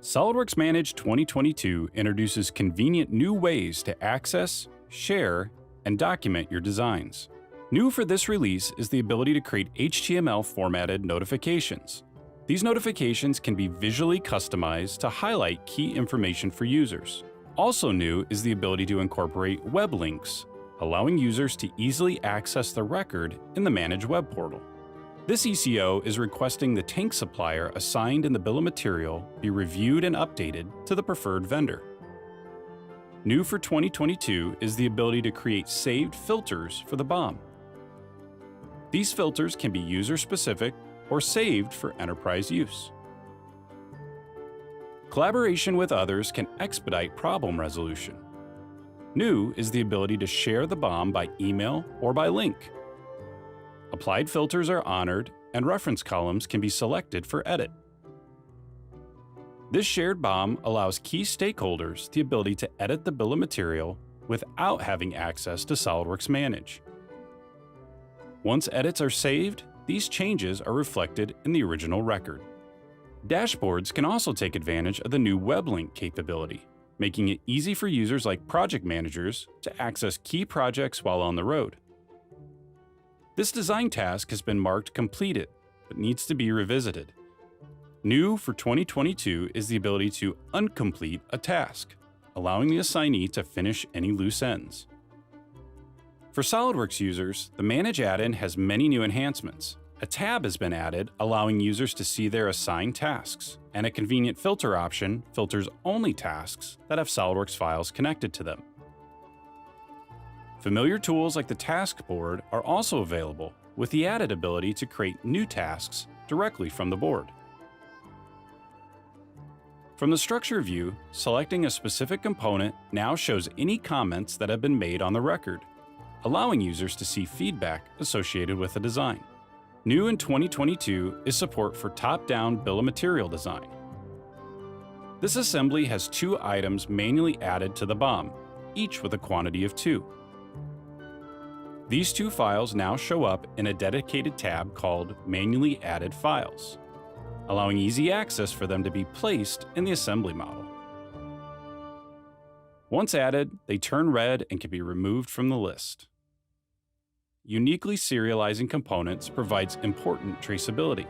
SOLIDWORKS Manage 2022 introduces convenient new ways to access, share, and document your designs. New for this release is the ability to create HTML formatted notifications. These notifications can be visually customized to highlight key information for users. Also new is the ability to incorporate web links, allowing users to easily access the record in the Manage web portal. This ECO is requesting the tank supplier assigned in the bill of material be reviewed and updated to the preferred vendor. New for 2022 is the ability to create saved filters for the BOM. These filters can be user-specific or saved for enterprise use. Collaboration with others can expedite problem resolution. New is the ability to share the BOM by email or by link. Applied filters are honored, and reference columns can be selected for edit. This shared BOM allows key stakeholders the ability to edit the bill of material without having access to SOLIDWORKS Manage. Once edits are saved, these changes are reflected in the original record. Dashboards can also take advantage of the new web link capability, making it easy for users like project managers to access key projects while on the road. This design task has been marked completed, but needs to be revisited. New for 2022 is the ability to uncomplete a task, allowing the assignee to finish any loose ends. For SOLIDWORKS users, the Manage add-in has many new enhancements. A tab has been added, allowing users to see their assigned tasks, and a convenient filter option filters only tasks that have SOLIDWORKS files connected to them. Familiar tools like the task board are also available, with the added ability to create new tasks directly from the board. From the structure view, selecting a specific component now shows any comments that have been made on the record, allowing users to see feedback associated with the design. New in 2022 is support for top-down bill of material design. This assembly has 2 items manually added to the BOM, each with a quantity of 2. These 2 files now show up in a dedicated tab called Manually Added Files, allowing easy access for them to be placed in the assembly model. Once added, they turn red and can be removed from the list. Uniquely serializing components provides important traceability,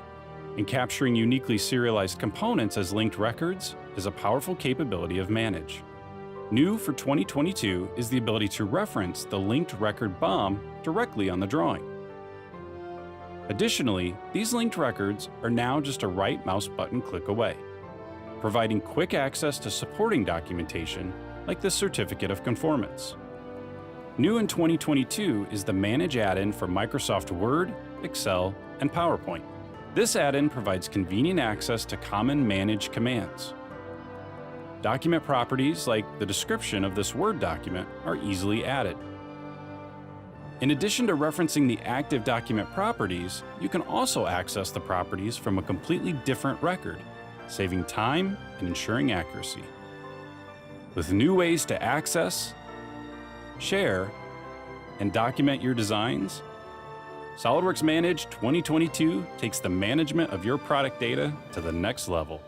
and capturing uniquely serialized components as linked records is a powerful capability of Manage. New for 2022 is the ability to reference the linked record BOM directly on the drawing. Additionally, these linked records are now just a right mouse button click away, providing quick access to supporting documentation like the Certificate of Conformance. New in 2022 is the Manage add-in for Microsoft Word, Excel, and PowerPoint. This add-in provides convenient access to common Manage commands. Document properties like the description of this Word document are easily added. In addition to referencing the active document properties, you can also access the properties from a completely different record, saving time and ensuring accuracy. With new ways to access, share, and document your designs, SOLIDWORKS Manage 2022 takes the management of your product data to the next level.